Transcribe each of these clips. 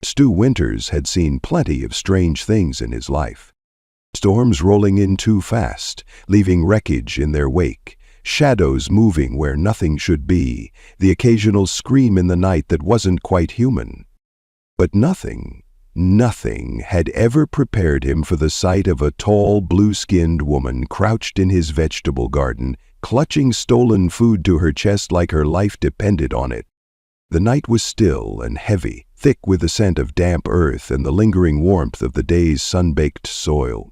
Stu Winters had seen plenty of strange things in his life. Storms rolling in too fast, leaving wreckage in their wake, shadows moving where nothing should be, the occasional scream in the night that wasn't quite human. But nothing had ever prepared him for the sight of a tall, blue-skinned woman crouched in his vegetable garden, clutching stolen food to her chest like her life depended on it. The night was still and heavy, thick with the scent of damp earth and the lingering warmth of the day's sun-baked soil.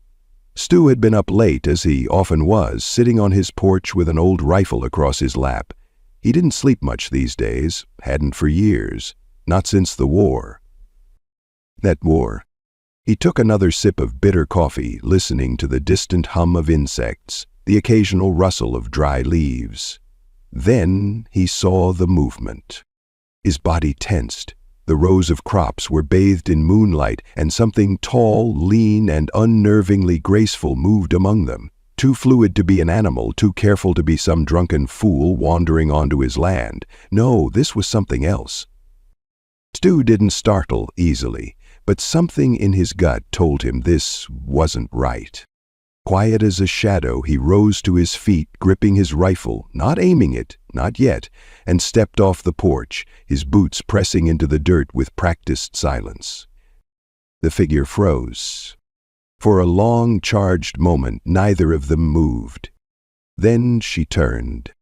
Stu had been up late, as he often was, sitting on his porch with an old rifle across his lap. He didn't sleep much these days, hadn't for years, not since the war. That war. He took another sip of bitter coffee, listening to the distant hum of insects, the occasional rustle of dry leaves. Then he saw the movement. His body tensed. The rows of crops were bathed in moonlight, and something tall, lean, and unnervingly graceful moved among them. Too fluid to be an animal, too careful to be some drunken fool wandering onto his land. No, this was something else. Stu didn't startle easily, but something in his gut told him this wasn't right. Quiet as a shadow, he rose to his feet, gripping his rifle, not aiming it, not yet, and stepped off the porch, his boots pressing into the dirt with practiced silence. The figure froze. For a long, charged moment, neither of them moved. Then she turned.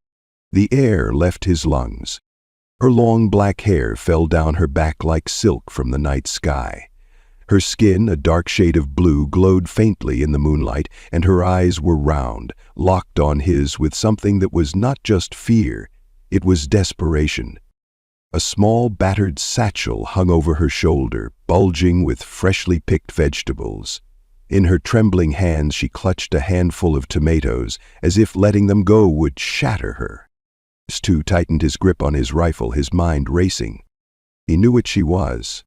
The air left his lungs. Her long black hair fell down her back like silk from the night sky. Her skin, a dark shade of blue, glowed faintly in the moonlight, and her eyes were round, locked on his with something that was not just fear, it was desperation. A small, battered satchel hung over her shoulder, bulging with freshly picked vegetables. In her trembling hands she clutched a handful of tomatoes, as if letting them go would shatter her. Stu tightened his grip on his rifle, his mind racing. He knew what she was.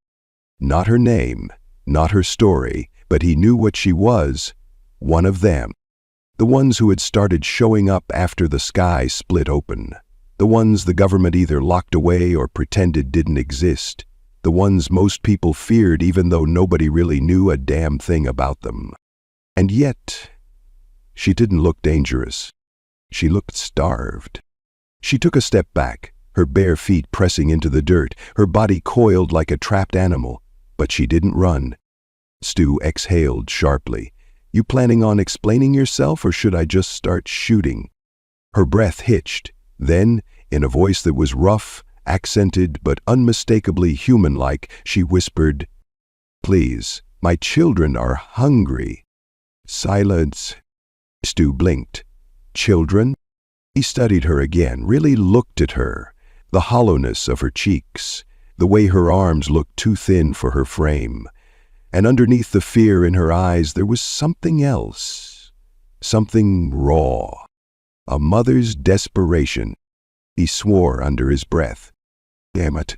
Not her name, not her story, but he knew what she was, one of them. The ones who had started showing up after the sky split open. The ones the government either locked away or pretended didn't exist. The ones most people feared even though nobody really knew a damn thing about them. And yet, she didn't look dangerous. She looked starved. She took a step back, her bare feet pressing into the dirt, her body coiled like a trapped animal. But she didn't run. Stu exhaled sharply. You planning on explaining yourself, or should I just start shooting? Her breath hitched. Then, in a voice that was rough, accented, but unmistakably human-like, she whispered, Please, my children are hungry. Silence. Stu blinked. Children? He studied her again, really looked at her, the hollowness of her cheeks, the way her arms looked too thin for her frame. And underneath the fear in her eyes there was something else, something raw, a mother's desperation. He swore under his breath. Damn it.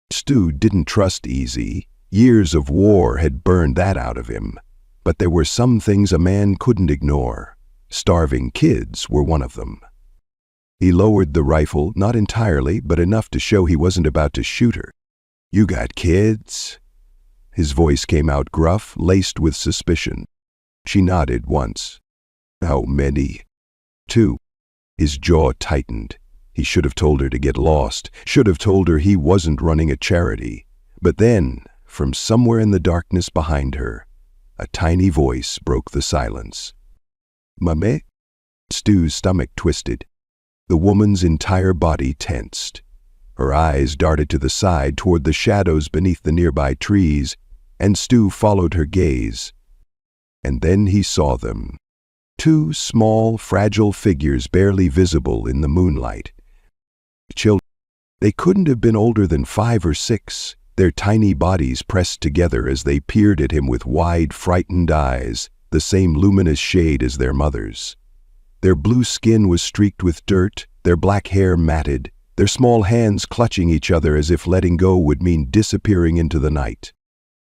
Stu didn't trust easy. Years of war had burned that out of him. But there were some things a man couldn't ignore. Starving kids were one of them. He lowered the rifle, not entirely, but enough to show he wasn't about to shoot her. You got kids? His voice came out gruff, laced with suspicion. She nodded once. How many? 2. His jaw tightened. He should have told her to get lost, should have told her he wasn't running a charity. But then, from somewhere in the darkness behind her, a tiny voice broke the silence. Mame? Stu's stomach twisted. The woman's entire body tensed. Her eyes darted to the side toward the shadows beneath the nearby trees, and Stu followed her gaze. And then he saw them. 2 small, fragile figures barely visible in the moonlight. Children. They couldn't have been older than 5 or 6, their tiny bodies pressed together as they peered at him with wide, frightened eyes, the same luminous shade as their mother's. Their blue skin was streaked with dirt, their black hair matted, their small hands clutching each other as if letting go would mean disappearing into the night.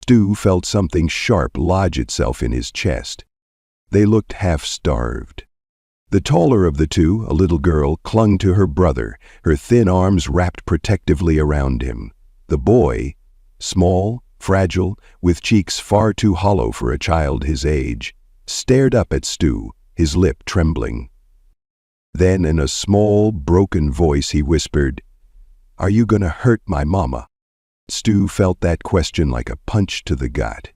Stu felt something sharp lodge itself in his chest. They looked half-starved. The taller of the 2, a little girl, clung to her brother, her thin arms wrapped protectively around him. The boy, small, fragile, with cheeks far too hollow for a child his age, stared up at Stu, his lip trembling. Then in a small, broken voice he whispered, "Are you gonna hurt my mama?" Stu felt that question like a punch to the gut.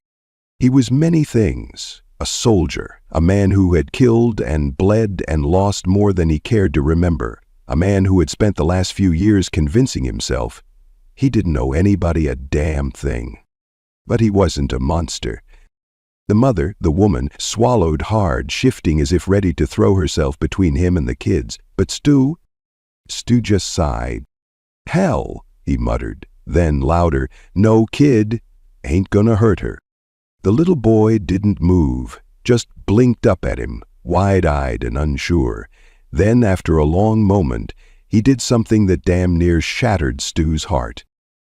He was many things: a soldier, a man who had killed and bled and lost more than he cared to remember, a man who had spent the last few years convincing himself he didn't know anybody a damn thing. But he wasn't a monster. The mother, the woman, swallowed hard, shifting as if ready to throw herself between him and the kids. But Stu just sighed. "Hell," he muttered. Then louder, "No, kid, ain't gonna hurt her." The little boy didn't move, just blinked up at him, wide-eyed and unsure. Then, after a long moment, he did something that damn near shattered Stu's heart.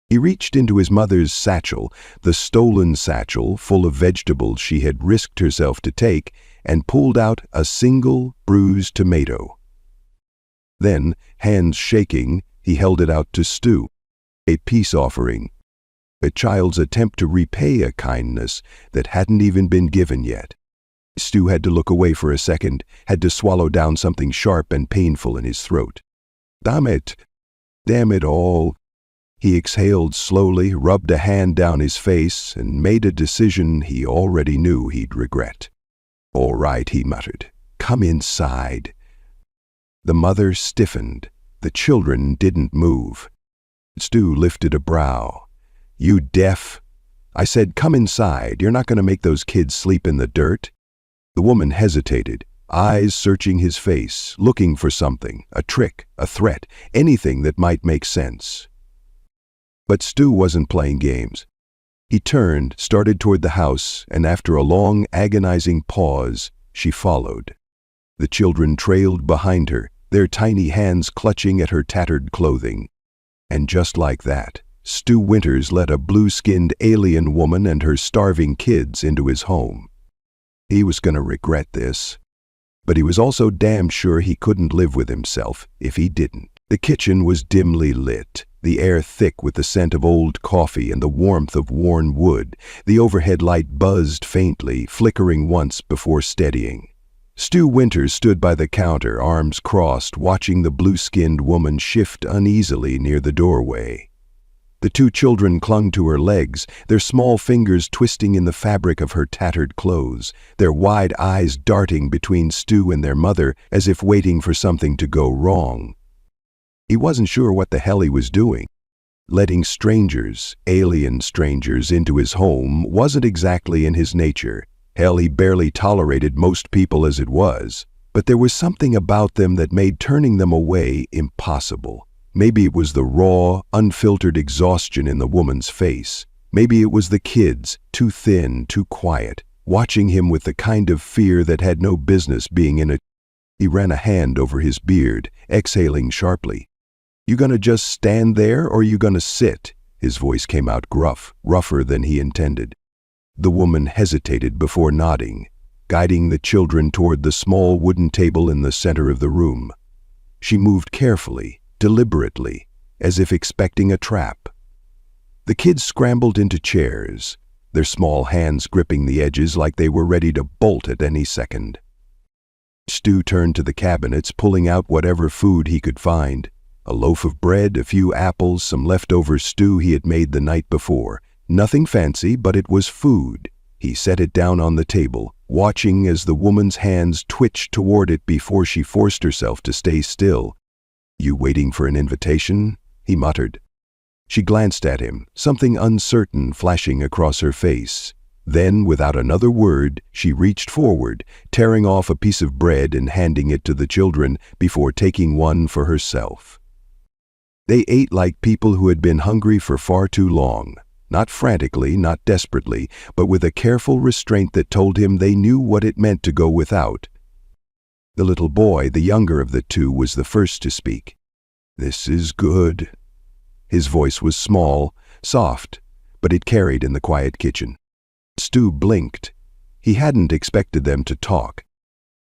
He reached into his mother's satchel, the stolen satchel full of vegetables she had risked herself to take, and pulled out a single bruised tomato. Then, hands shaking, he held it out to Stu, a peace offering, a child's attempt to repay a kindness that hadn't even been given yet. Stu had to look away for a second, had to swallow down something sharp and painful in his throat. Damn it all. He exhaled slowly, rubbed a hand down his face, and made a decision he already knew he'd regret. "All right," he muttered. "Come inside." The mother stiffened. The children didn't move. Stu lifted a brow. "You deaf? I said come inside. You're not going to make those kids sleep in the dirt." The woman hesitated, eyes searching his face, looking for something, a trick, a threat, anything that might make sense. But Stu wasn't playing games. He turned, started toward the house, and after a long, agonizing pause, she followed. The children trailed behind her, their tiny hands clutching at her tattered clothing. And just like that, Stu Winters let a blue-skinned alien woman and her starving kids into his home. He was going to regret this. But he was also damn sure he couldn't live with himself if he didn't. The kitchen was dimly lit, the air thick with the scent of old coffee and the warmth of worn wood. The overhead light buzzed faintly, flickering once before steadying. Stu Winters stood by the counter, arms crossed, watching the blue-skinned woman shift uneasily near the doorway. The two children clung to her legs, their small fingers twisting in the fabric of her tattered clothes, their wide eyes darting between Stu and their mother as if waiting for something to go wrong. He wasn't sure what the hell he was doing. Letting strangers, alien strangers, into his home wasn't exactly in his nature. Hell, he barely tolerated most people as it was. But there was something about them that made turning them away impossible. Maybe it was the raw, unfiltered exhaustion in the woman's face. Maybe it was the kids, too thin, too quiet, watching him with the kind of fear that had no business being in it. He ran a hand over his beard, exhaling sharply. "You gonna just stand there, or you gonna sit?" His voice came out gruff, rougher than he intended. The woman hesitated before nodding, guiding the children toward the small wooden table in the center of the room. She moved carefully, deliberately, as if expecting a trap. The kids scrambled into chairs, their small hands gripping the edges like they were ready to bolt at any second. Stu turned to the cabinets, pulling out whatever food he could find. A loaf of bread, a few apples, some leftover stew he had made the night before. Nothing fancy, but it was food. He set it down on the table, watching as the woman's hands twitched toward it before she forced herself to stay still. "You waiting for an invitation?" he muttered. She glanced at him, something uncertain flashing across her face. Then, without another word, she reached forward, tearing off a piece of bread and handing it to the children before taking one for herself. They ate like people who had been hungry for far too long. Not frantically, not desperately, but with a careful restraint that told him they knew what it meant to go without. The little boy, the younger of the two, was the first to speak. "This is good." His voice was small, soft, but it carried in the quiet kitchen. Stu blinked. He hadn't expected them to talk.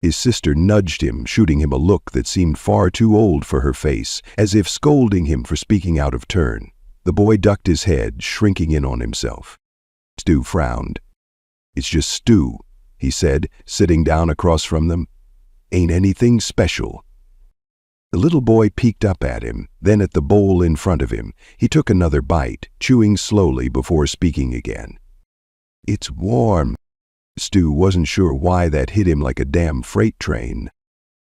His sister nudged him, shooting him a look that seemed far too old for her face, as if scolding him for speaking out of turn. The boy ducked his head, shrinking in on himself. Stu frowned. "It's just stew," he said, sitting down across from them. "Ain't anything special." The little boy peeked up at him, then at the bowl in front of him. He took another bite, chewing slowly before speaking again. "It's warm." Stu wasn't sure why that hit him like a damn freight train.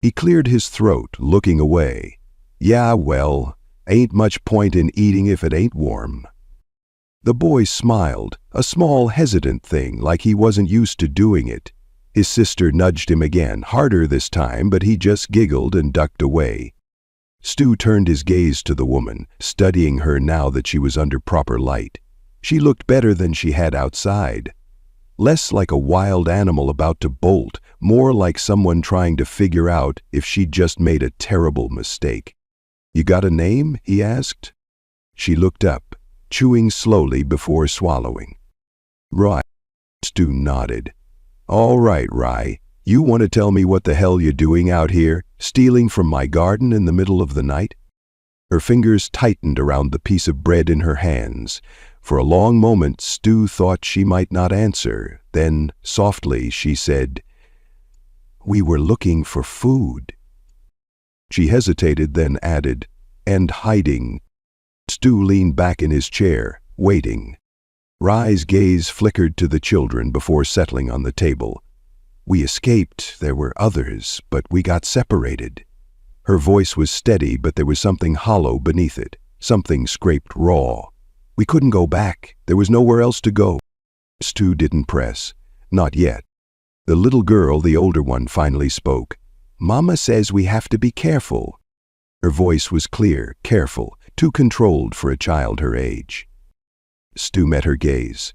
He cleared his throat, looking away. "Yeah, well, ain't much point in eating if it ain't warm." The boy smiled, a small hesitant thing, like he wasn't used to doing it. His sister nudged him again, harder this time, but he just giggled and ducked away. Stu turned his gaze to the woman, studying her now that she was under proper light. She looked better than she had outside. Less like a wild animal about to bolt, more like someone trying to figure out if she'd just made a terrible mistake. "You got a name?" he asked. She looked up, chewing slowly before swallowing. "Rye." Stu nodded. "All right, Rye. You want to tell me what the hell you're doing out here, stealing from my garden in the middle of the night?" Her fingers tightened around the piece of bread in her hands. For a long moment, Stu thought she might not answer. Then, softly, she said, "We were looking for food." She hesitated, then added, "And hiding." Stu leaned back in his chair, waiting. Rye's gaze flickered to the children before settling on the table. "We escaped. There were others, but we got separated." Her voice was steady, but there was something hollow beneath it, something scraped raw. "We couldn't go back. There was nowhere else to go." Stu didn't press. Not yet. The little girl, the older one, finally spoke. "Mama says we have to be careful." Her voice was clear, careful, too controlled for a child her age. Stu met her gaze.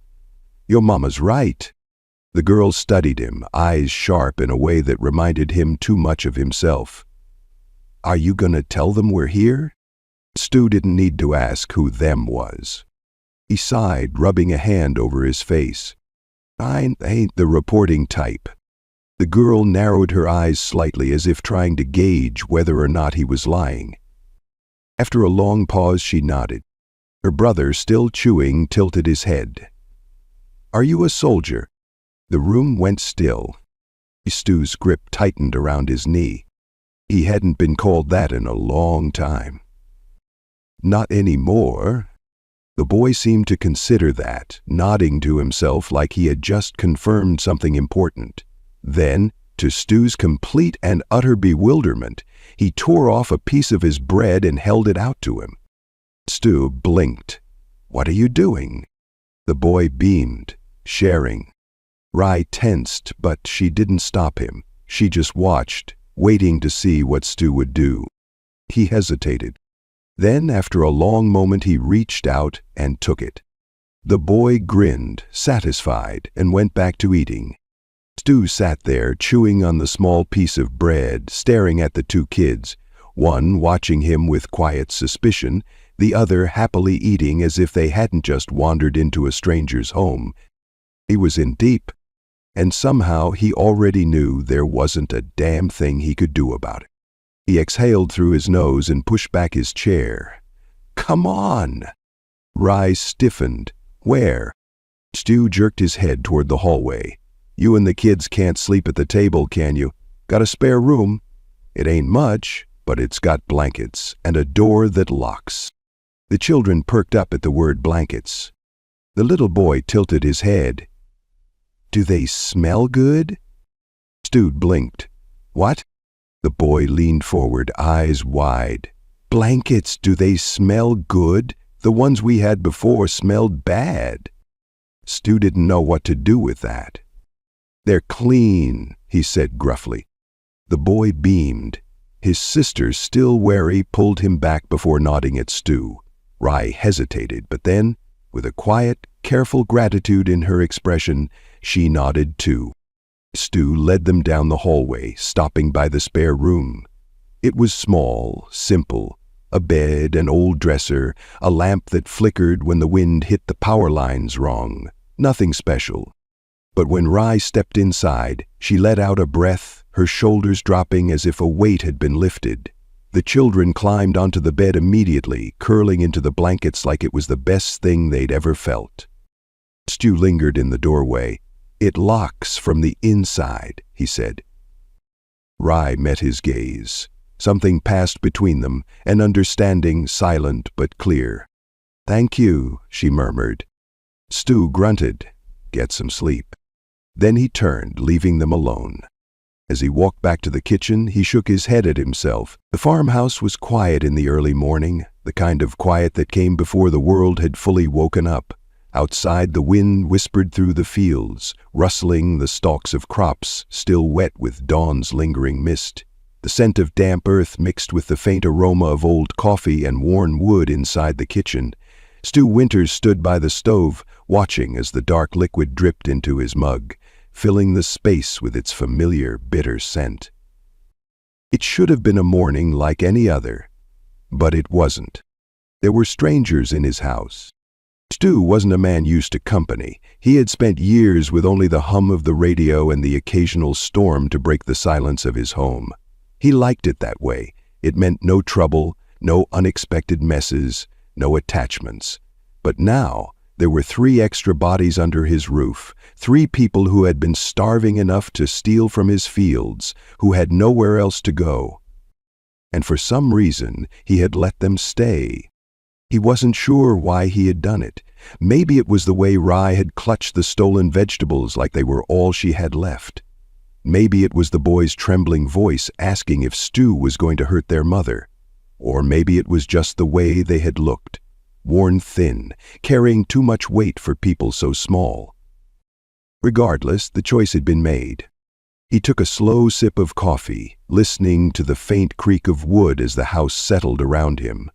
"Your mama's right." The girl studied him, eyes sharp in a way that reminded him too much of himself. "Are you gonna tell them we're here?" Stu didn't need to ask who them was. He sighed, rubbing a hand over his face. "I ain't the reporting type." The girl narrowed her eyes slightly as if trying to gauge whether or not he was lying. After a long pause, she nodded. Her brother, still chewing, tilted his head. "Are you a soldier?" The room went still. Stu's grip tightened around his knee. He hadn't been called that in a long time. "Not anymore." The boy seemed to consider that, nodding to himself like he had just confirmed something important. Then, to Stu's complete and utter bewilderment, he tore off a piece of his bread and held it out to him. Stu blinked. "What are you doing?" The boy beamed, sharing. Rye tensed, but she didn't stop him. She just watched, waiting to see what Stu would do. He hesitated. Then, after a long moment, he reached out and took it. The boy grinned, satisfied, and went back to eating. Stu sat there, chewing on the small piece of bread, staring at the two kids, one watching him with quiet suspicion, the other happily eating as if they hadn't just wandered into a stranger's home. He was in deep, and somehow he already knew there wasn't a damn thing he could do about it. He exhaled through his nose and pushed back his chair. "Come on!" Rye stiffened. "Where?" Stu jerked his head toward the hallway. "You and the kids can't sleep at the table, can you? Got a spare room? It ain't much, but it's got blankets and a door that locks." The children perked up at the word blankets. The little boy tilted his head. "Do they smell good?" Stu blinked. "What?" The boy leaned forward, eyes wide. "Blankets, do they smell good? The ones we had before smelled bad." Stu didn't know what to do with that. "They're clean," he said gruffly. The boy beamed. His sister, still wary, pulled him back before nodding at Stu. Rye hesitated, but then, with a quiet, careful gratitude in her expression, she nodded too. Stu led them down the hallway, stopping by the spare room. It was small, simple, a bed, an old dresser, a lamp that flickered when the wind hit the power lines wrong. Nothing special. But when Rye stepped inside, she let out a breath, her shoulders dropping as if a weight had been lifted. The children climbed onto the bed immediately, curling into the blankets like it was the best thing they'd ever felt. Stu lingered in the doorway. "It locks from the inside," he said. Rye met his gaze. Something passed between them, an understanding silent but clear. "Thank you," she murmured. Stu grunted. "Get some sleep." Then he turned, leaving them alone. As he walked back to the kitchen, he shook his head at himself. The farmhouse was quiet in the early morning, the kind of quiet that came before the world had fully woken up. Outside, the wind whispered through the fields, rustling the stalks of crops still wet with dawn's lingering mist. The scent of damp earth mixed with the faint aroma of old coffee and worn wood inside the kitchen. Stu Winters stood by the stove, watching as the dark liquid dripped into his mug, filling the space with its familiar, bitter scent. It should have been a morning like any other, but it wasn't. There were strangers in his house. Stu wasn't a man used to company. He had spent years with only the hum of the radio and the occasional storm to break the silence of his home. He liked it that way. It meant no trouble, no unexpected messes, no attachments. But now, there were 3 extra bodies under his roof, 3 people who had been starving enough to steal from his fields, who had nowhere else to go. And for some reason, he had let them stay. He wasn't sure why he had done it. Maybe it was the way Rye had clutched the stolen vegetables like they were all she had left. Maybe it was the boy's trembling voice asking if Stu was going to hurt their mother. Or maybe it was just the way they had looked, worn thin, carrying too much weight for people so small. Regardless, the choice had been made. He took a slow sip of coffee, listening to the faint creak of wood as the house settled around him.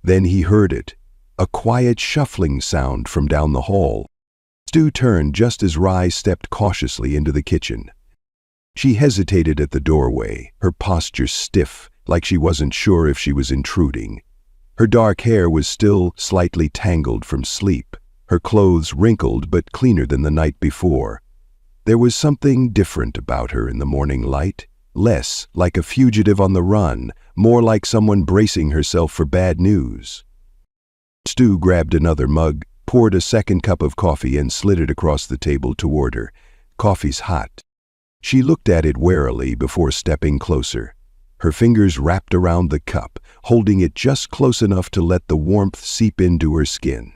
Then he heard it, a quiet shuffling sound from down the hall. Stu turned just as Rye stepped cautiously into the kitchen. She hesitated at the doorway, her posture stiff, like she wasn't sure if she was intruding. Her dark hair was still slightly tangled from sleep, her clothes wrinkled but cleaner than the night before. There was something different about her in the morning light, less like a fugitive on the run, more like someone bracing herself for bad news. Stu grabbed another mug, poured a second cup of coffee and slid it across the table toward her. "Coffee's hot." She looked at it warily before stepping closer. Her fingers wrapped around the cup, holding it just close enough to let the warmth seep into her skin.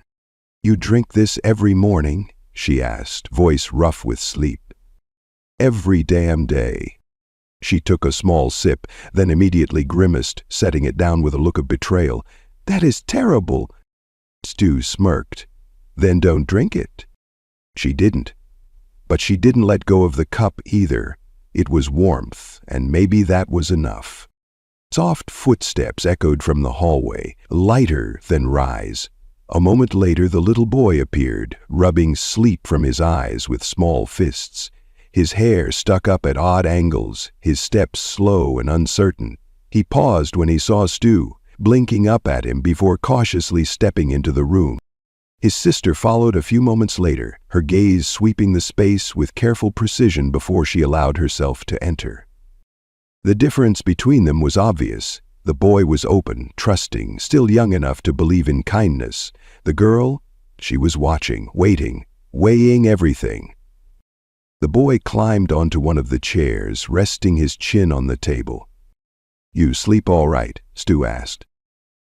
"You drink this every morning?" she asked, voice rough with sleep. "Every damn day." She took a small sip, then immediately grimaced, setting it down with a look of betrayal. "That is terrible." Stu smirked. "Then don't drink it." She didn't. But she didn't let go of the cup either. It was warmth, and maybe that was enough. Soft footsteps echoed from the hallway, lighter than Rye's. A moment later, the little boy appeared, rubbing sleep from his eyes with small fists. His hair stuck up at odd angles, his steps slow and uncertain. He paused when he saw Stu, blinking up at him before cautiously stepping into the room. His sister followed a few moments later, her gaze sweeping the space with careful precision before she allowed herself to enter. The difference between them was obvious. The boy was open, trusting, still young enough to believe in kindness. The girl, she was watching, waiting, weighing everything. The boy climbed onto one of the chairs, resting his chin on the table. "You sleep all right?" Stu asked.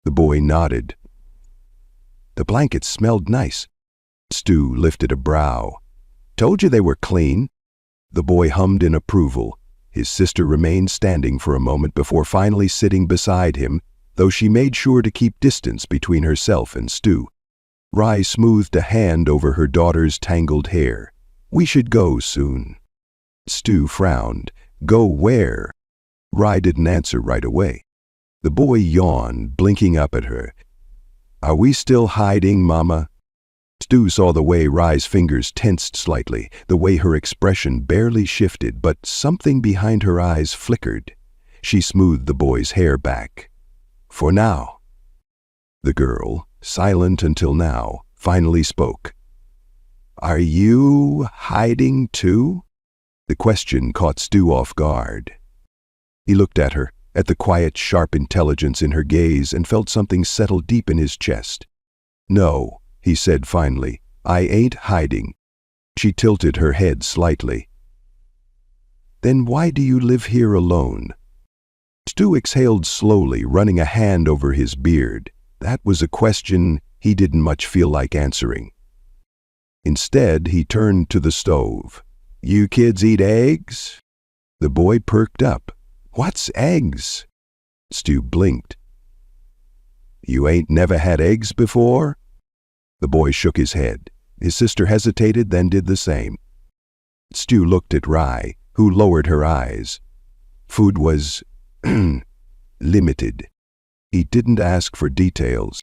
The boy nodded. "The blankets smelled nice." Stu lifted a brow. "Told you they were clean." The boy hummed in approval. His sister remained standing for a moment before finally sitting beside him, though she made sure to keep distance between herself and Stu. Rye smoothed a hand over her daughter's tangled hair. "We should go soon." Stu frowned. "Go where?" Rye didn't answer right away. The boy yawned, blinking up at her. "Are we still hiding, Mama?" Stu saw the way Rye's fingers tensed slightly, the way her expression barely shifted, but something behind her eyes flickered. She smoothed the boy's hair back. "For now." The girl, silent until now, finally spoke. "Are you hiding too?" The question caught Stu off guard. He looked at her, at the quiet, sharp intelligence in her gaze, and felt something settle deep in his chest. "No," he said finally, "I ain't hiding. She tilted her head slightly. Then why do you live here alone? Stu exhaled slowly, running a hand over his beard. That was a question he didn't much feel like answering. Instead, he turned to the stove. You kids eat eggs? The boy perked up. What's eggs? Stu blinked. You ain't never had eggs before? The boy shook his head. His sister hesitated, then did the same. Stu looked at Rye, who lowered her eyes. Food was limited. He didn't ask for details.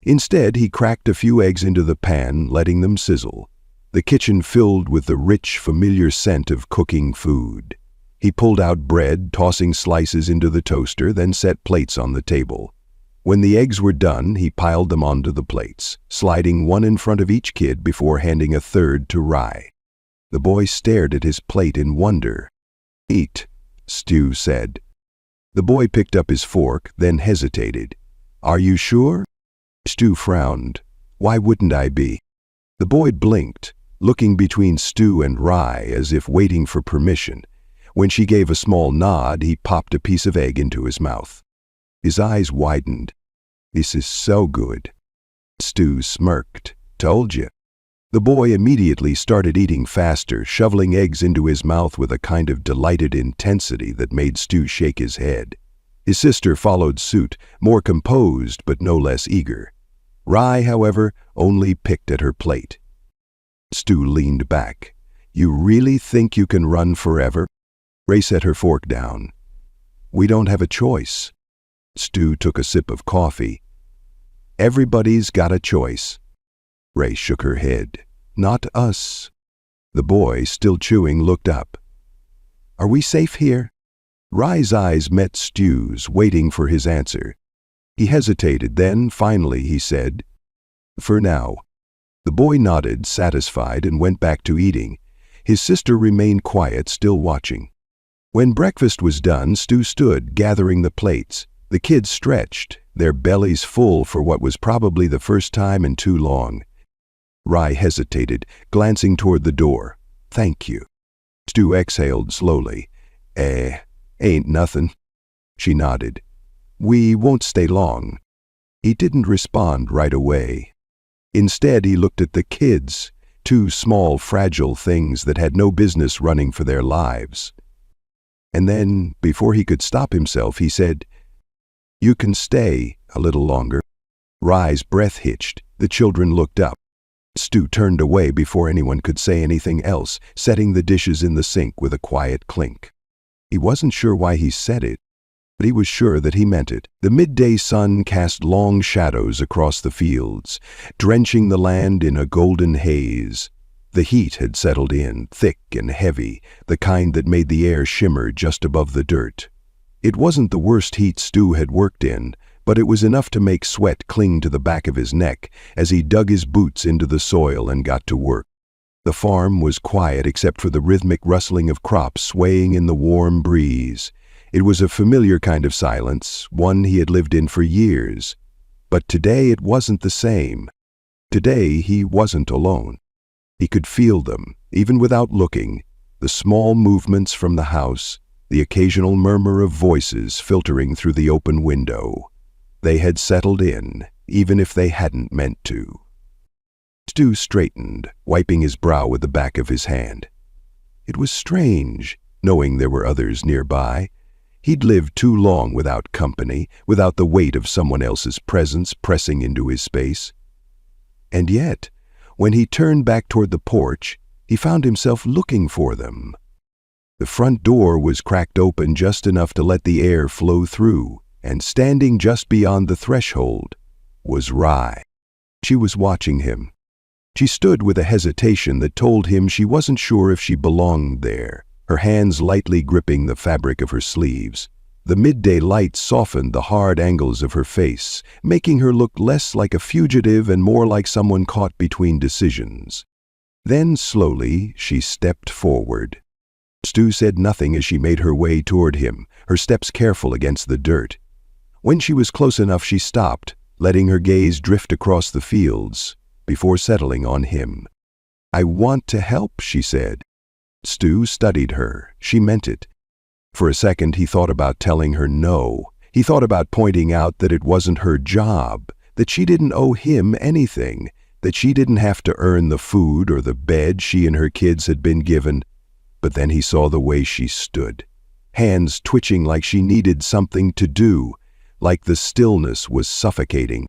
Instead, he cracked a few eggs into the pan, letting them sizzle. The kitchen filled with the rich, familiar scent of cooking food. He pulled out bread, tossing slices into the toaster, then set plates on the table. When the eggs were done, he piled them onto the plates, sliding one in front of each kid before handing a third to Rye. The boy stared at his plate in wonder. Eat, Stu said. The boy picked up his fork, then hesitated. Are you sure? Stu frowned. Why wouldn't I be? The boy blinked, looking between Stu and Rye as if waiting for permission. When she gave a small nod, he popped a piece of egg into his mouth. His eyes widened. This is so good. Stu smirked. Told you. The boy immediately started eating faster, shoveling eggs into his mouth with a kind of delighted intensity that made Stu shake his head. His sister followed suit, more composed but no less eager. Rye, however, only picked at her plate. Stu leaned back. You really think you can run forever? Ray set her fork down. We don't have a choice. Stu took a sip of coffee. Everybody's got a choice. Ray shook her head. Not us. The boy, still chewing, looked up. Are we safe here? Rye's eyes met Stu's, waiting for his answer. He hesitated, then, finally, he said, For now. The boy nodded, satisfied, and went back to eating. His sister remained quiet, still watching. When breakfast was done, Stu stood, gathering the plates. The kids stretched, their bellies full for what was probably the first time in too long. Rye hesitated, glancing toward the door. Thank you. Stu exhaled slowly. Ain't nothing. She nodded. We won't stay long. He didn't respond right away. Instead, he looked at the kids, two small, fragile things that had no business running for their lives. And then, before he could stop himself, he said, You can stay a little longer. Rye's breath hitched. The children looked up. Stu turned away before anyone could say anything else, setting the dishes in the sink with a quiet clink. He wasn't sure why he said it, but he was sure that he meant it. The midday sun cast long shadows across the fields, drenching the land in a golden haze. The heat had settled in, thick and heavy, the kind that made the air shimmer just above the dirt. It wasn't the worst heat Stu had worked in, but it was enough to make sweat cling to the back of his neck as he dug his boots into the soil and got to work. The farm was quiet except for the rhythmic rustling of crops swaying in the warm breeze. It was a familiar kind of silence, one he had lived in for years. But today it wasn't the same. Today he wasn't alone. He could feel them, even without looking, the small movements from the house, the occasional murmur of voices filtering through the open window. They had settled in, even if they hadn't meant to. Stu straightened, wiping his brow with the back of his hand. It was strange, knowing there were others nearby. He'd lived too long without company, without the weight of someone else's presence pressing into his space. And yet, when he turned back toward the porch, he found himself looking for them. The front door was cracked open just enough to let the air flow through, and standing just beyond the threshold was Rye. She was watching him. She stood with a hesitation that told him she wasn't sure if she belonged there, her hands lightly gripping the fabric of her sleeves. The midday light softened the hard angles of her face, making her look less like a fugitive and more like someone caught between decisions. Then, slowly, she stepped forward. Stu said nothing as she made her way toward him, her steps careful against the dirt. When she was close enough, she stopped, letting her gaze drift across the fields, before settling on him. I want to help, she said. Stu studied her. She meant it. For a second he thought about telling her no. He thought about pointing out that it wasn't her job, that she didn't owe him anything, that she didn't have to earn the food or the bed she and her kids had been given. But then he saw the way she stood, hands twitching like she needed something to do, like the stillness was suffocating.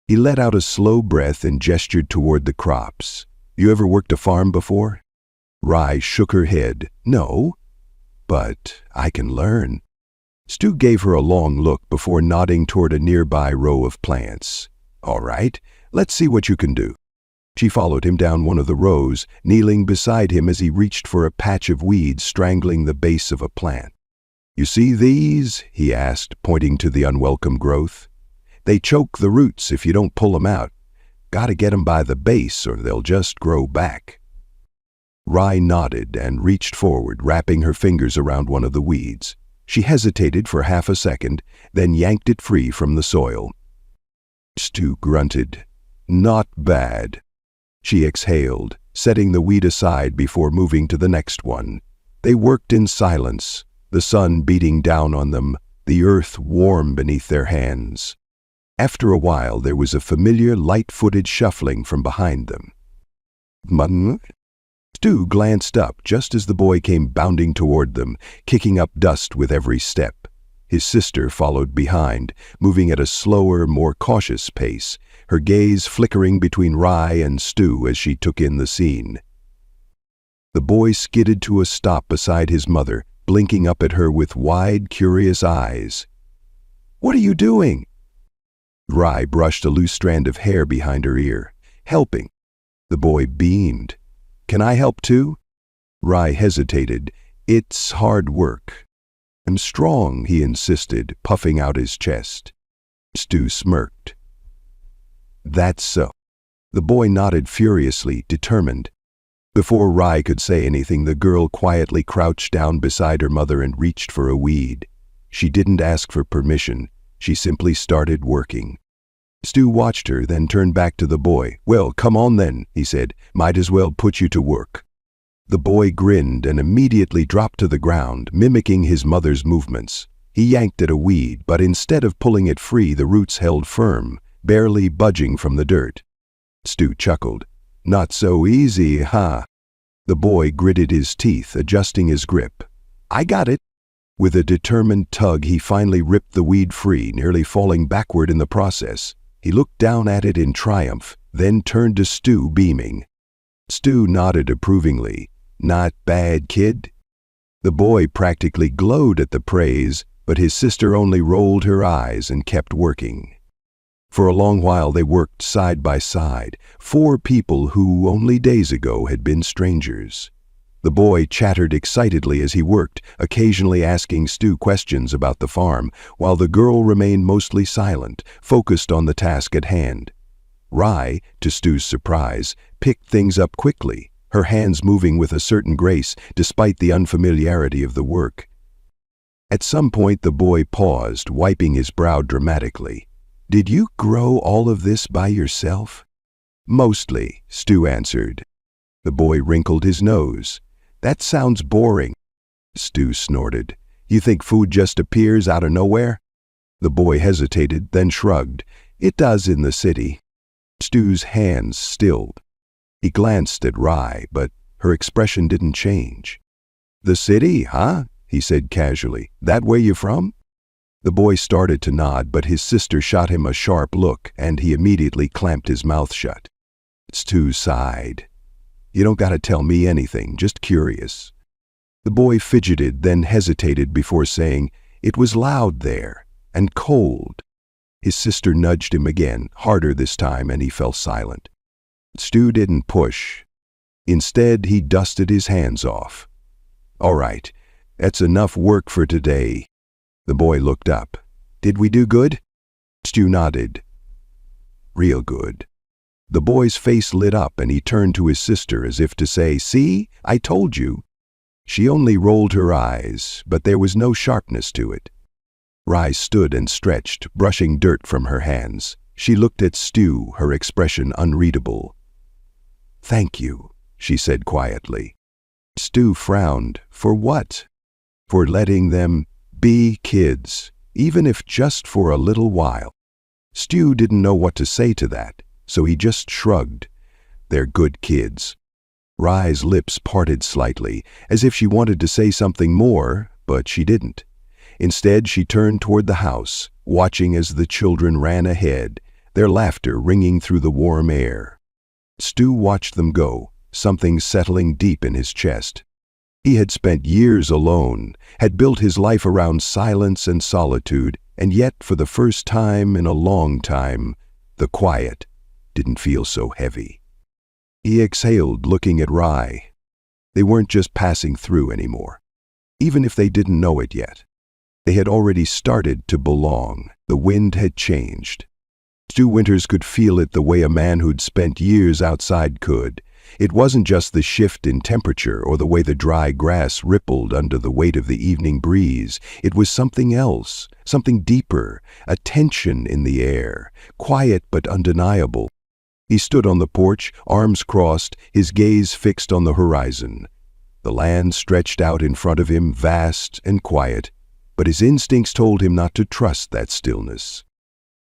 He let out a slow breath and gestured toward the crops. You ever worked a farm before? Rye shook her head. No, but I can learn. Stu gave her a long look before nodding toward a nearby row of plants. All right, let's see what you can do. She followed him down one of the rows, kneeling beside him as he reached for a patch of weeds strangling the base of a plant. You see these? He asked, pointing to the unwelcome growth. They choke the roots if you don't pull them out. Gotta get them by the base or they'll just grow back. Rye nodded and reached forward, wrapping her fingers around one of the weeds. She hesitated for half a second, then yanked it free from the soil. Stu grunted. Not bad. She exhaled, setting the weed aside before moving to the next one. They worked in silence, the sun beating down on them, the earth warm beneath their hands. After a while, there was a familiar light-footed shuffling from behind them. Mutton? Stu glanced up just as the boy came bounding toward them, kicking up dust with every step. His sister followed behind, moving at a slower, more cautious pace, her gaze flickering between Rye and Stu as she took in the scene. The boy skidded to a stop beside his mother, blinking up at her with wide, curious eyes. What are you doing? Rye brushed a loose strand of hair behind her ear. Helping. The boy beamed. Can I help too? Rye hesitated. It's hard work. I'm strong, he insisted, puffing out his chest. Stu smirked. That's so. The boy nodded furiously, determined. Before Rye could say anything, the girl quietly crouched down beside her mother and reached for a weed. She didn't ask for permission. She simply started working. Stu watched her, then turned back to the boy. Well, come on then, he said. Might as well put you to work. The boy grinned and immediately dropped to the ground, mimicking his mother's movements. He yanked at a weed, but instead of pulling it free, the roots held firm, barely budging from the dirt. Stu chuckled. Not so easy, huh? The boy gritted his teeth, adjusting his grip. I got it. With a determined tug, he finally ripped the weed free, nearly falling backward in the process. He looked down at it in triumph, then turned to Stu, beaming. Stu nodded approvingly. Not bad, kid. The boy practically glowed at the praise, but his sister only rolled her eyes and kept working. For a long while they worked side by side, four people who only days ago had been strangers. The boy chattered excitedly as he worked, occasionally asking Stu questions about the farm, while the girl remained mostly silent, focused on the task at hand. Rye, to Stu's surprise, picked things up quickly, her hands moving with a certain grace despite the unfamiliarity of the work. At some point the boy paused, wiping his brow dramatically. Did you grow all of this by yourself? Mostly, Stu answered. The boy wrinkled his nose. That sounds boring. Stu snorted. You think food just appears out of nowhere? The boy hesitated, then shrugged. It does in the city. Stu's hands stilled. He glanced at Rye, but her expression didn't change. The city, huh? He said casually. That where you from? The boy started to nod, but his sister shot him a sharp look, and he immediately clamped his mouth shut. Stu sighed. You don't gotta tell me anything, just curious. The boy fidgeted, then hesitated before saying, It was loud there, and cold. His sister nudged him again, harder this time, and he fell silent. Stu didn't push. Instead, he dusted his hands off. All right, that's enough work for today. The boy looked up. Did we do good? Stu nodded. Real good. The boy's face lit up and he turned to his sister as if to say, See, I told you. She only rolled her eyes, but there was no sharpness to it. Rye stood and stretched, brushing dirt from her hands. She looked at Stu, her expression unreadable. Thank you, she said quietly. Stu frowned. For what? For letting them be kids, even if just for a little while. Stu didn't know what to say to that, so he just shrugged. They're good kids. Rye's lips parted slightly, as if she wanted to say something more, but she didn't. Instead, she turned toward the house, watching as the children ran ahead, their laughter ringing through the warm air. Stu watched them go, something settling deep in his chest. He had spent years alone, had built his life around silence and solitude, and yet, for the first time in a long time, the quiet didn't feel so heavy. He exhaled, looking at Rye. They weren't just passing through anymore, even if they didn't know it yet. They had already started to belong. The wind had changed. Stu Winters could feel it the way a man who'd spent years outside could. It wasn't just the shift in temperature or the way the dry grass rippled under the weight of the evening breeze. It was something else, something deeper, a tension in the air, quiet but undeniable. He stood on the porch, arms crossed, his gaze fixed on the horizon. The land stretched out in front of him, vast and quiet, but his instincts told him not to trust that stillness.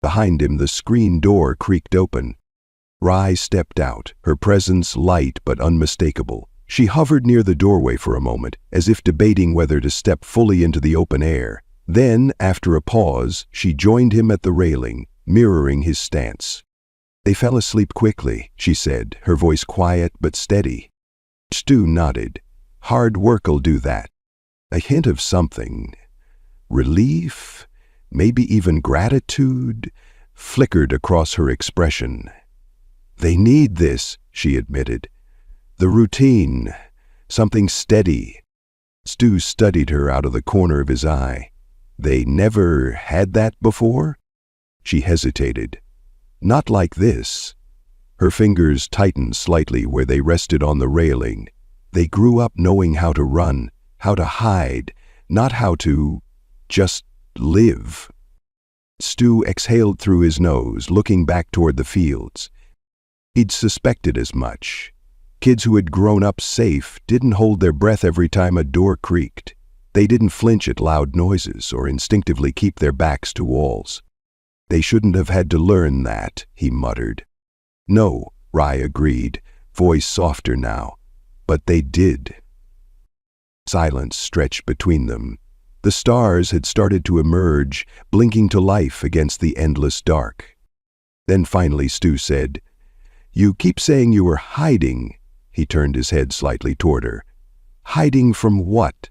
Behind him, the screen door creaked open. Rye stepped out, her presence light but unmistakable. She hovered near the doorway for a moment, as if debating whether to step fully into the open air. Then, after a pause, she joined him at the railing, mirroring his stance. They fell asleep quickly, she said, her voice quiet but steady. Stu nodded. Hard work'll do that. A hint of something. Relief, maybe even gratitude, flickered across her expression. They need this, she admitted. The routine, something steady. Stu studied her out of the corner of his eye. They never had that before? She hesitated. Not like this. Her fingers tightened slightly where they rested on the railing. They grew up knowing how to run, how to hide, not how to just live. Stu exhaled through his nose, looking back toward the fields. He'd suspected as much. Kids who had grown up safe didn't hold their breath every time a door creaked. They didn't flinch at loud noises or instinctively keep their backs to walls. They shouldn't have had to learn that, he muttered. No, Rye agreed, voice softer now. But they did. Silence stretched between them. The stars had started to emerge, blinking to life against the endless dark. Then finally Stu said, You keep saying you were hiding. He turned his head slightly toward her. Hiding from what?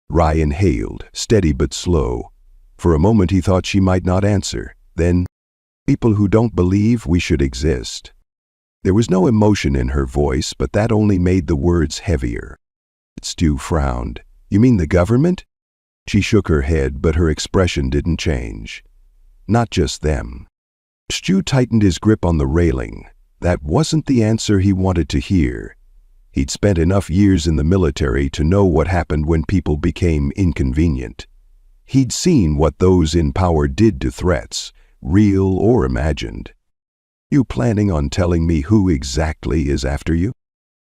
Rye inhaled, steady but slow. For a moment he thought she might not answer. Then, people who don't believe we should exist. There was no emotion in her voice, but that only made the words heavier. Stu frowned. You mean the government? She shook her head, but her expression didn't change. Not just them. Stu tightened his grip on the railing. That wasn't the answer he wanted to hear. He'd spent enough years in the military to know what happened when people became inconvenient. He'd seen what those in power did to threats, real or imagined. You planning on telling me who exactly is after you?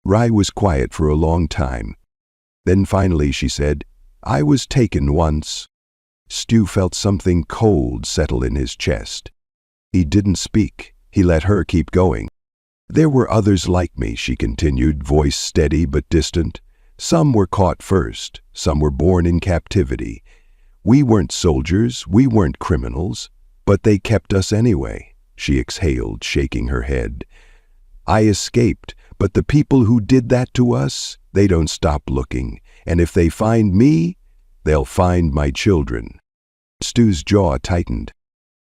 Rye was quiet for a long time. Then finally she said, I was taken once. Stu felt something cold settle in his chest. He didn't speak. He let her keep going. There were others like me, she continued, voice steady but distant. Some were caught first. Some were born in captivity. We weren't soldiers. We weren't criminals. But they kept us anyway. She exhaled, shaking her head. I escaped, but the people who did that to us, they don't stop looking. And if they find me, they'll find my children. Stu's jaw tightened.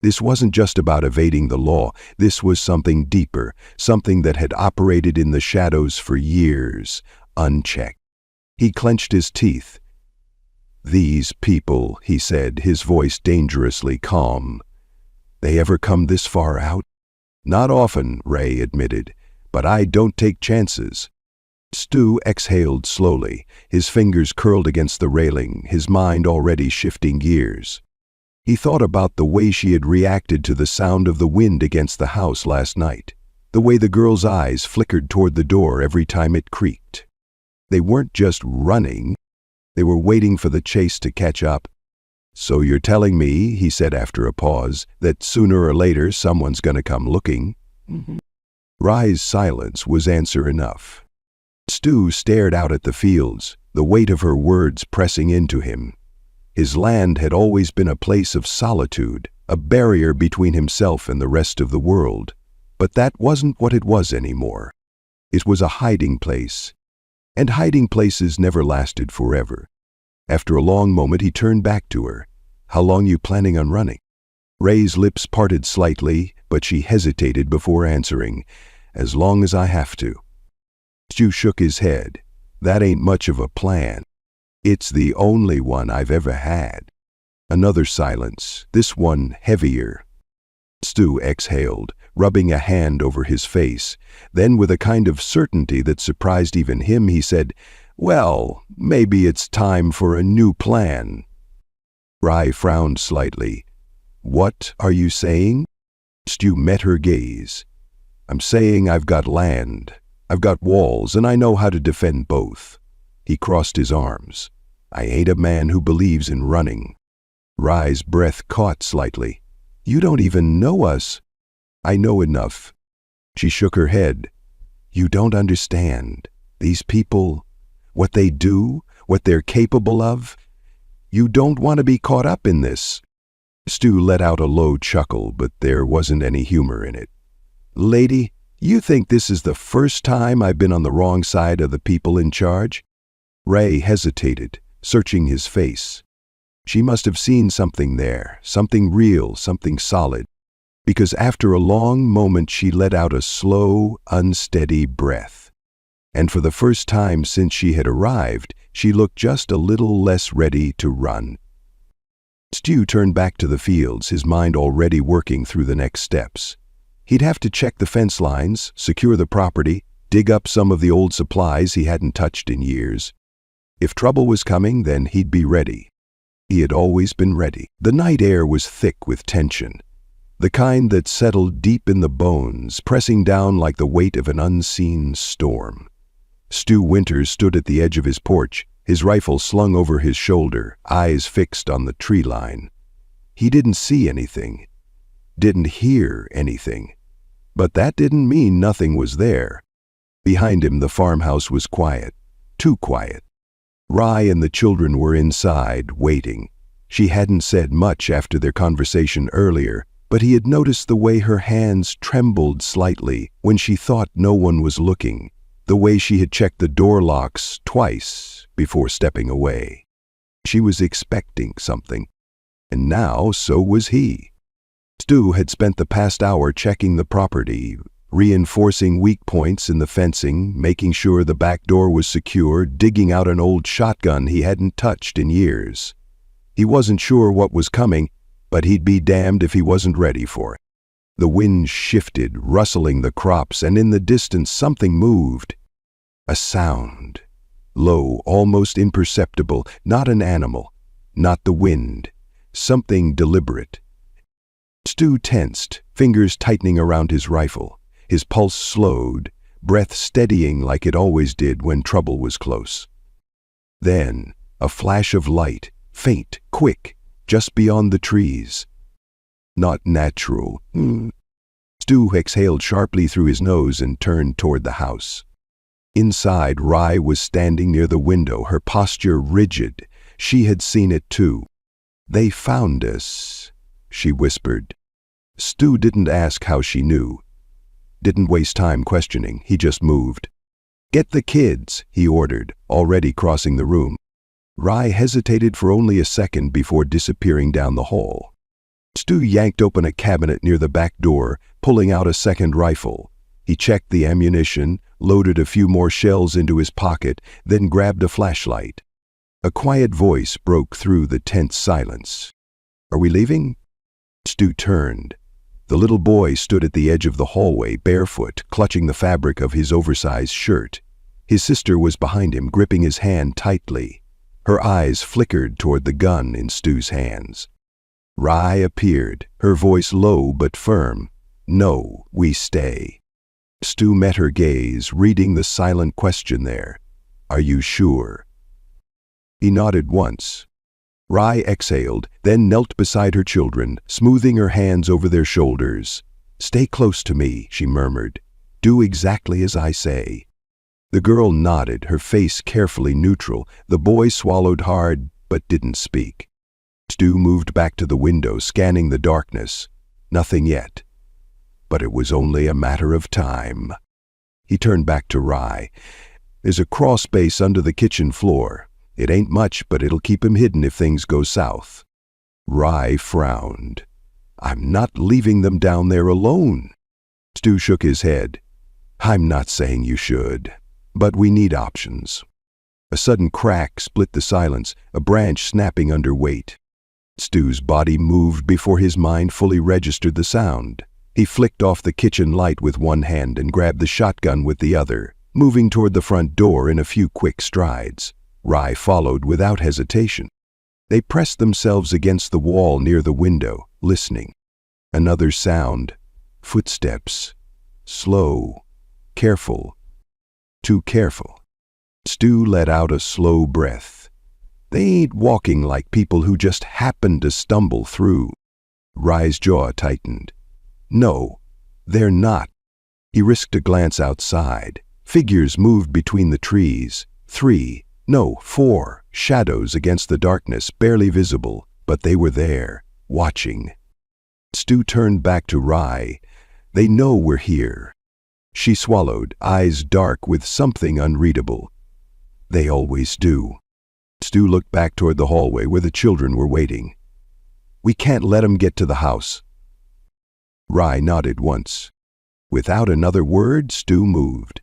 This wasn't just about evading the law. This was something deeper, something that had operated in the shadows for years, unchecked. He clenched his teeth. These people, he said, his voice dangerously calm. They ever come this far out? Not often, Ray admitted, but I don't take chances. Stu exhaled slowly, his fingers curled against the railing, his mind already shifting gears. He thought about the way she had reacted to the sound of the wind against the house last night, the way the girl's eyes flickered toward the door every time it creaked. They weren't just running, they were waiting for the chase to catch up. "So you're telling me," he said after a pause, "that sooner or later someone's gonna come looking?" Rye's silence was answer enough. Stu stared out at the fields, the weight of her words pressing into him. His land had always been a place of solitude, a barrier between himself and the rest of the world. But that wasn't what it was anymore. It was a hiding place. And hiding places never lasted forever. After a long moment, he turned back to her. "How long you planning on running?" Ray's lips parted slightly, but she hesitated before answering, "As long as I have to." Stu shook his head. "That ain't much of a plan. It's the only one I've ever had." Another silence, this one heavier. Stu exhaled, rubbing a hand over his face. Then, with a kind of certainty that surprised even him, he said, "Well, maybe it's time for a new plan." Rye frowned slightly. "What are you saying?" Stu met her gaze. "I'm saying I've got land, I've got walls, and I know how to defend both." He crossed his arms. "I ain't a man who believes in running." Rye's breath caught slightly. "You don't even know us." "I know enough." She shook her head. "You don't understand. These people, what they do, what they're capable of. You don't want to be caught up in this." Stu let out a low chuckle, but there wasn't any humor in it. "Lady, you think this is the first time I've been on the wrong side of the people in charge?" Ray hesitated, searching his face. She must have seen something there, something real, something solid, because after a long moment she let out a slow, unsteady breath. And for the first time since she had arrived, she looked just a little less ready to run. Stu turned back to the fields, his mind already working through the next steps. He'd have to check the fence lines, secure the property, dig up some of the old supplies he hadn't touched in years. If trouble was coming, then he'd be ready. He had always been ready. The night air was thick with tension, the kind that settled deep in the bones, pressing down like the weight of an unseen storm. Stu Winters stood at the edge of his porch, his rifle slung over his shoulder, eyes fixed on the tree line. He didn't see anything, didn't hear anything, but that didn't mean nothing was there. Behind him, the farmhouse was quiet, too quiet. Rye and the children were inside, waiting. She hadn't said much after their conversation earlier, but he had noticed the way her hands trembled slightly when she thought no one was looking, the way she had checked the door locks twice before stepping away. She was expecting something, and now so was he. Stu had spent the past hour checking the property, reinforcing weak points in the fencing, making sure the back door was secure, digging out an old shotgun he hadn't touched in years. He wasn't sure what was coming, but he'd be damned if he wasn't ready for it. The wind shifted, rustling the crops, and in the distance something moved. A sound. Low, almost imperceptible, not an animal, not the wind. Something deliberate. Stu tensed, fingers tightening around his rifle. His pulse slowed, breath steadying like it always did when trouble was close. Then, a flash of light, faint, quick, just beyond the trees. Not natural. Stu exhaled sharply through his nose and turned toward the house. Inside, Rye was standing near the window, her posture rigid. She had seen it too. "They found us," she whispered. Stu didn't ask how she knew. Didn't waste time questioning, he just moved. "Get the kids," he ordered, already crossing the room. Rye hesitated for only a second before disappearing down the hall. Stu yanked open a cabinet near the back door, pulling out a second rifle. He checked the ammunition, loaded a few more shells into his pocket, then grabbed a flashlight. A quiet voice broke through the tense silence. "Are we leaving?" Stu turned. The little boy stood at the edge of the hallway, barefoot, clutching the fabric of his oversized shirt. His sister was behind him, gripping his hand tightly. Her eyes flickered toward the gun in Stu's hands. Rye appeared, her voice low but firm. "No, we stay." Stu met her gaze, reading the silent question there. "Are you sure?" He nodded once. Rye exhaled, then knelt beside her children, smoothing her hands over their shoulders. "Stay close to me," she murmured. "Do exactly as I say." The girl nodded, her face carefully neutral. The boy swallowed hard, but didn't speak. Stu moved back to the window, scanning the darkness. Nothing yet. But it was only a matter of time. He turned back to Rye. "There's a crawl space under the kitchen floor. It ain't much, but it'll keep him hidden if things go south." Rye frowned. "I'm not leaving them down there alone." Stu shook his head. "I'm not saying you should, but we need options." A sudden crack split the silence, a branch snapping under weight. Stu's body moved before his mind fully registered the sound. He flicked off the kitchen light with one hand and grabbed the shotgun with the other, moving toward the front door in a few quick strides. Rye followed without hesitation. They pressed themselves against the wall near the window, listening. Another sound. Footsteps. Slow. Careful. Too careful. Stu let out a slow breath. They ain't walking like people who just happened to stumble through. Rye's jaw tightened. No, they're not. He risked a glance outside. Figures moved between the trees. 4 shadows against the darkness, barely visible, but they were there, watching. Stu turned back to Rye. "They know we're here." She swallowed, eyes dark with something unreadable. "They always do." Stu looked back toward the hallway where the children were waiting. "We can't let 'em get to the house." Rye nodded once. Without another word, Stu moved.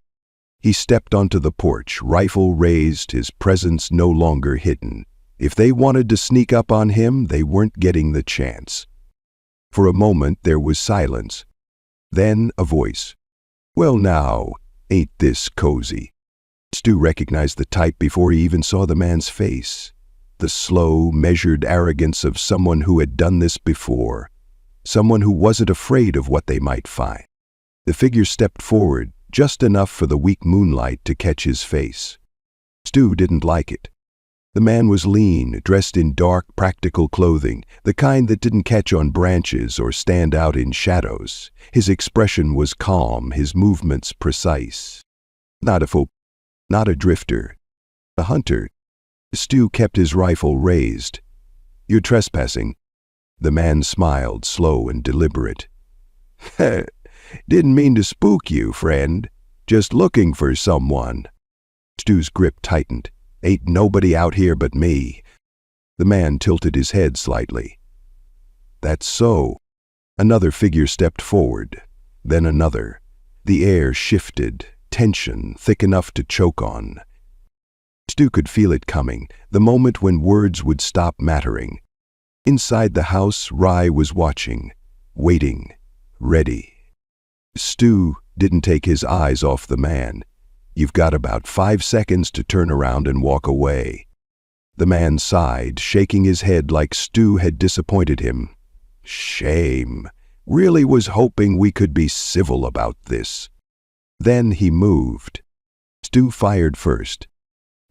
He stepped onto the porch, rifle raised, his presence no longer hidden. If they wanted to sneak up on him, they weren't getting the chance. For a moment there was silence. Then a voice. "Well now, ain't this cozy?" Stu recognized the type before he even saw the man's face. The slow, measured arrogance of someone who had done this before. Someone who wasn't afraid of what they might find. The figure stepped forward, just enough for the weak moonlight to catch his face. Stu didn't like it. The man was lean, dressed in dark, practical clothing, the kind that didn't catch on branches or stand out in shadows. His expression was calm, his movements precise. Not a drifter. A hunter. Stu kept his rifle raised. "You're trespassing." The man smiled, slow and deliberate. "Didn't mean to spook you, friend. Just looking for someone." Stu's grip tightened. "Ain't nobody out here but me." The man tilted his head slightly. "That's so." Another figure stepped forward, then another. The air shifted, tension thick enough to choke on. Stu could feel it coming, the moment when words would stop mattering. Inside the house, Rye was watching, waiting, ready. Stu didn't take his eyes off the man. "You've got about 5 seconds to turn around and walk away." The man sighed, shaking his head like Stu had disappointed him. "Shame. Really was hoping we could be civil about this." Then he moved. Stu fired first.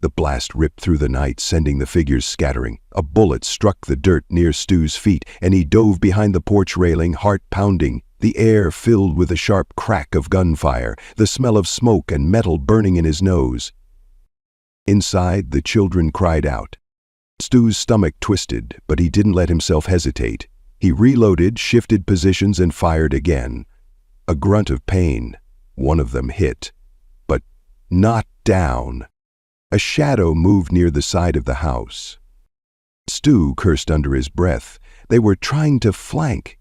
The blast ripped through the night, sending the figures scattering. A bullet struck the dirt near Stu's feet, and he dove behind the porch railing, heart pounding. The air filled with a sharp crack of gunfire, the smell of smoke and metal burning in his nose. Inside, the children cried out. Stu's stomach twisted, but he didn't let himself hesitate. He reloaded, shifted positions, and fired again. A grunt of pain. One of them hit. But not down. A shadow moved near the side of the house. Stu cursed under his breath. They were trying to flank.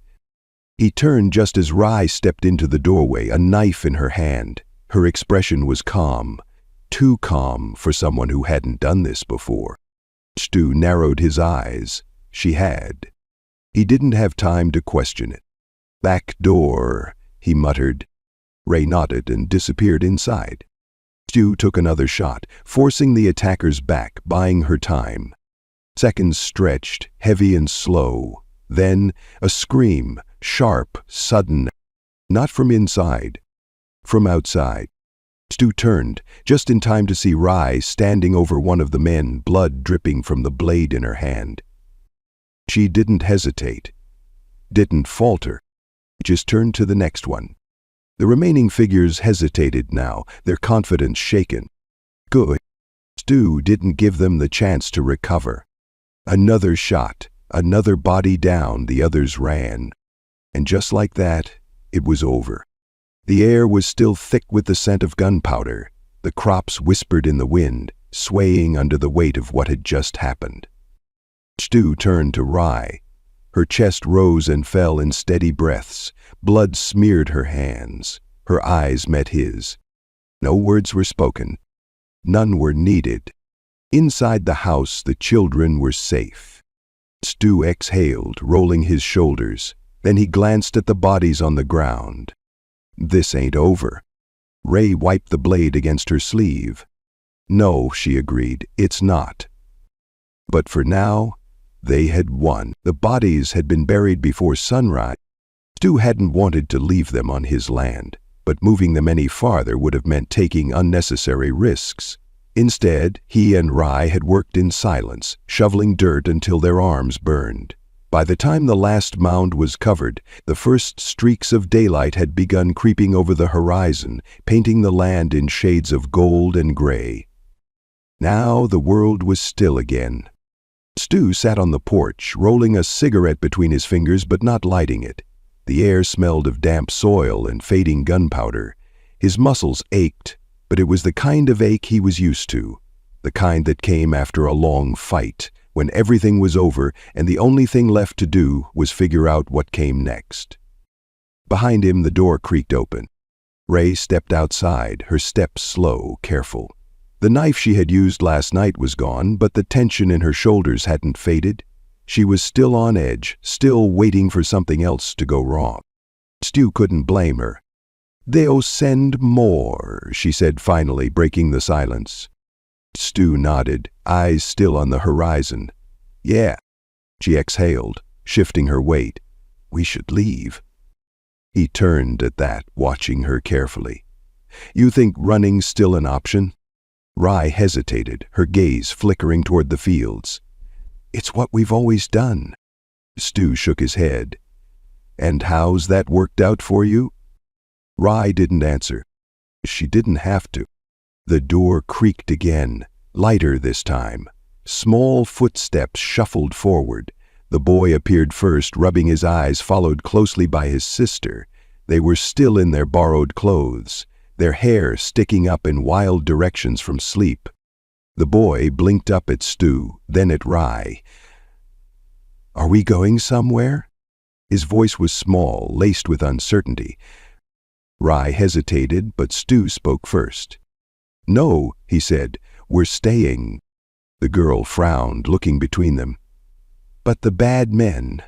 He turned just as Rye stepped into the doorway, a knife in her hand. Her expression was calm. Too calm for someone who hadn't done this before. Stu narrowed his eyes. She had. He didn't have time to question it. "Back door," he muttered. Ray nodded and disappeared inside. Stu took another shot, forcing the attackers back, buying her time. Seconds stretched, heavy and slow. Then a scream, sharp, sudden. Not from inside. From outside, Stu turned, just in time to see Rye standing over one of the men, blood dripping from the blade in her hand. She didn't hesitate, didn't falter, just turned to the next one. The remaining figures hesitated now, their confidence shaken. Good. Stu didn't give them the chance to recover. Another shot, another body down, the others ran. And just like that, it was over. The air was still thick with the scent of gunpowder. The crops whispered in the wind, swaying under the weight of what had just happened. Stu turned to Rye. Her chest rose and fell in steady breaths. Blood smeared her hands. Her eyes met his. No words were spoken. None were needed. Inside the house, the children were safe. Stu exhaled, rolling his shoulders. Then he glanced at the bodies on the ground. This ain't over. Ray wiped the blade against her sleeve. No, she agreed, it's not. But for now, they had won. The bodies had been buried before sunrise. Stu hadn't wanted to leave them on his land, but moving them any farther would have meant taking unnecessary risks. Instead, he and Rye had worked in silence, shoveling dirt until their arms burned. By the time the last mound was covered, the first streaks of daylight had begun creeping over the horizon, painting the land in shades of gold and gray. Now the world was still again. Stu sat on the porch, rolling a cigarette between his fingers but not lighting it. The air smelled of damp soil and fading gunpowder. His muscles ached, but it was the kind of ache he was used to, the kind that came after a long fight, when everything was over and the only thing left to do was figure out what came next. Behind him, the door creaked open. Ray stepped outside, her steps slow, careful. The knife she had used last night was gone, but the tension in her shoulders hadn't faded. She was still on edge, still waiting for something else to go wrong. Stu couldn't blame her. "They'll send more," she said finally, breaking the silence. Stu nodded, eyes still on the horizon. "Yeah." She exhaled, shifting her weight. "We should leave." He turned at that, watching her carefully. "You think running's still an option?" Rye hesitated, her gaze flickering toward the fields. "It's what we've always done." Stu shook his head. "And how's that worked out for you?" Rye didn't answer. She didn't have to. The door creaked again, lighter this time. Small footsteps shuffled forward. The boy appeared first, rubbing his eyes, followed closely by his sister. They were still in their borrowed clothes, their hair sticking up in wild directions from sleep. The boy blinked up at Stu, then at Rye. "Are we going somewhere?" His voice was small, laced with uncertainty. Rye hesitated, but Stu spoke first. "No," he said, "we're staying." The girl frowned, looking between them. "But the bad men?"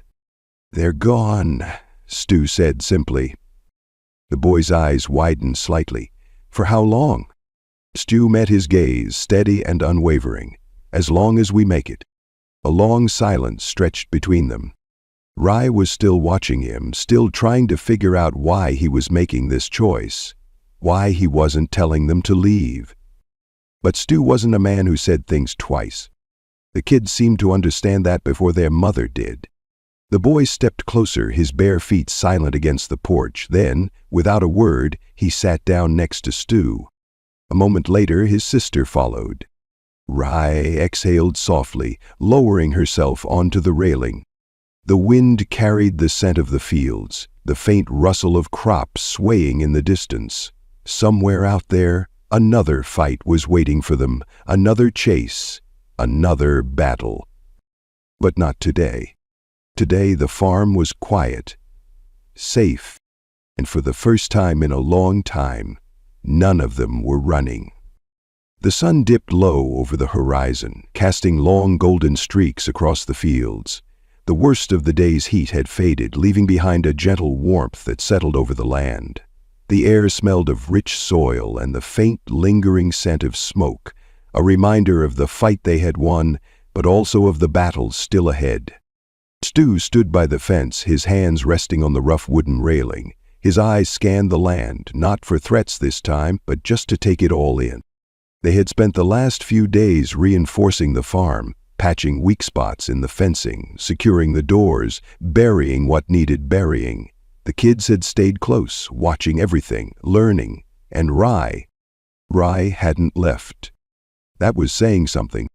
"They're gone," Stu said simply. The boy's eyes widened slightly. "For how long?" Stu met his gaze, steady and unwavering. "As long as we make it." A long silence stretched between them. Rye was still watching him, still trying to figure out why he was making this choice, why he wasn't telling them to leave. But Stu wasn't a man who said things twice. The kids seemed to understand that before their mother did. The boy stepped closer, his bare feet silent against the porch. Then, without a word, he sat down next to Stu. A moment later, his sister followed. Rye exhaled softly, lowering herself onto the railing. The wind carried the scent of the fields, the faint rustle of crops swaying in the distance. Somewhere out there, another fight was waiting for them, another chase, another battle. But not today. Today the farm was quiet, safe, and for the first time in a long time, none of them were running. The sun dipped low over the horizon, casting long golden streaks across the fields. The worst of the day's heat had faded, leaving behind a gentle warmth that settled over the land. The air smelled of rich soil and the faint, lingering scent of smoke, a reminder of the fight they had won, but also of the battles still ahead. Stu stood by the fence, his hands resting on the rough wooden railing. His eyes scanned the land, not for threats this time, but just to take it all in. They had spent the last few days reinforcing the farm, patching weak spots in the fencing, securing the doors, burying what needed burying. The kids had stayed close, watching everything, learning, and Rye hadn't left. That was saying something.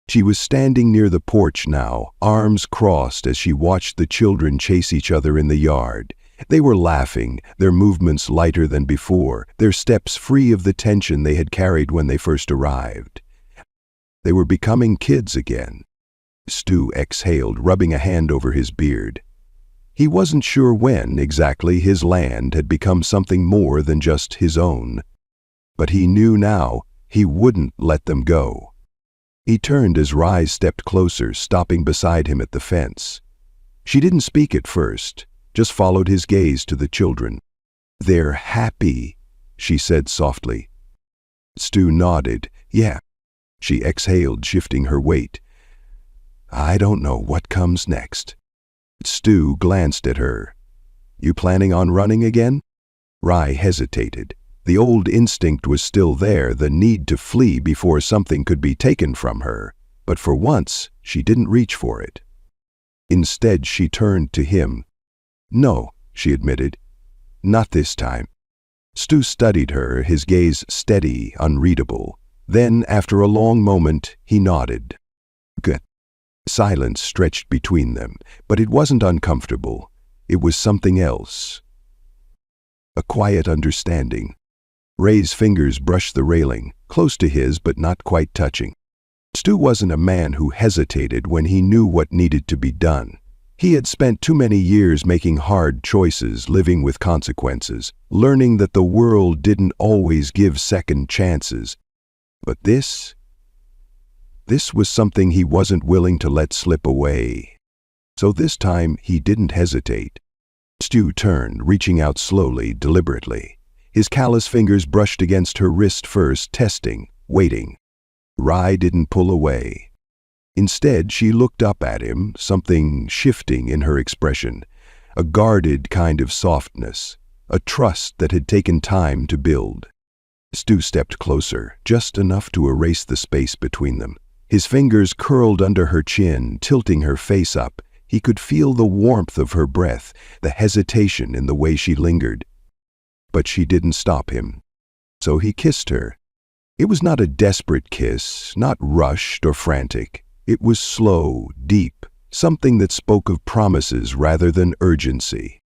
She was standing near the porch now, arms crossed as she watched the children chase each other in the yard. They were laughing, their movements lighter than before, their steps free of the tension they had carried when they first arrived. They were becoming kids again. Stu exhaled, rubbing a hand over his beard. He wasn't sure when, exactly, his land had become something more than just his own. But he knew now he wouldn't let them go. He turned as Rye stepped closer, stopping beside him at the fence. She didn't speak at first, just followed his gaze to the children. "They're happy," she said softly. Stu nodded. "Yeah." She exhaled, shifting her weight. "I don't know what comes next." Stu glanced at her. "You planning on running again?" Rye hesitated. The old instinct was still there, the need to flee before something could be taken from her. But for once, she didn't reach for it. Instead, she turned to him. "No," she admitted. "Not this time." Stu studied her, his gaze steady, unreadable. Then, after a long moment, he nodded. "Good." Silence stretched between them, but it wasn't uncomfortable. It was something else. A quiet understanding. Ray's fingers brushed the railing, close to his but not quite touching. Stu wasn't a man who hesitated when he knew what needed to be done. He had spent too many years making hard choices, living with consequences, learning that the world didn't always give second chances. But this was something he wasn't willing to let slip away. So this time he didn't hesitate. Stu turned, reaching out slowly, deliberately. His callous fingers brushed against her wrist first, testing, waiting. Rye didn't pull away. Instead, she looked up at him, something shifting in her expression, a guarded kind of softness, a trust that had taken time to build. Stu stepped closer, just enough to erase the space between them. His fingers curled under her chin, tilting her face up. He could feel the warmth of her breath, the hesitation in the way she lingered. But she didn't stop him. So he kissed her. It was not a desperate kiss, not rushed or frantic. It was slow, deep, something that spoke of promises rather than urgency.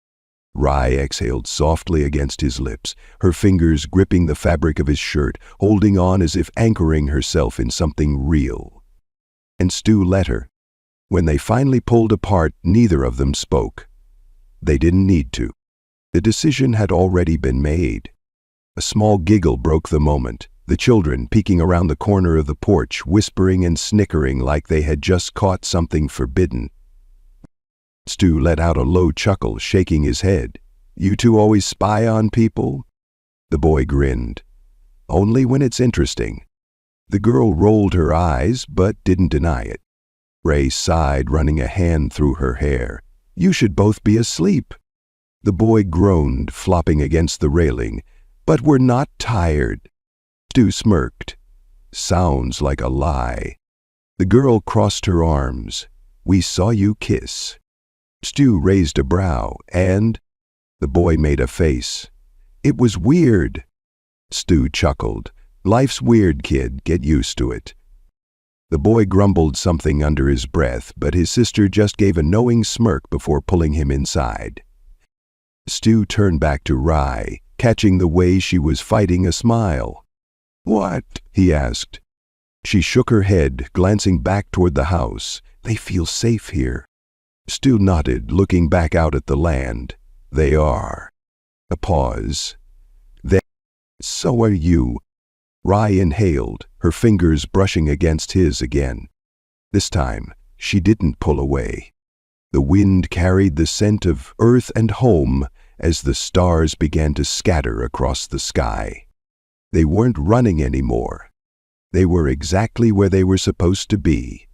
Rye exhaled softly against his lips, her fingers gripping the fabric of his shirt, holding on as if anchoring herself in something real. And Stu let her. When they finally pulled apart, neither of them spoke. They didn't need to. The decision had already been made. A small giggle broke the moment, the children peeking around the corner of the porch, whispering and snickering like they had just caught something forbidden. Stu let out a low chuckle, shaking his head. "You two always spy on people?" The boy grinned. "Only when it's interesting." The girl rolled her eyes, but didn't deny it. Ray sighed, running a hand through her hair. "You should both be asleep." The boy groaned, flopping against the railing. "But we're not tired." Stu smirked. "Sounds like a lie." The girl crossed her arms. "We saw you kiss." Stu raised a brow, and the boy made a face. "It was weird." Stu chuckled. "Life's weird, kid. Get used to it." The boy grumbled something under his breath, but his sister just gave a knowing smirk before pulling him inside. Stu turned back to Rye, catching the way she was fighting a smile. "What?" he asked. She shook her head, glancing back toward the house. "They feel safe here." Stu nodded, looking back out at the land. "They are." A pause. "Then, so are you." Rye inhaled, her fingers brushing against his again. This time, she didn't pull away. The wind carried the scent of earth and home as the stars began to scatter across the sky. They weren't running anymore. They were exactly where they were supposed to be.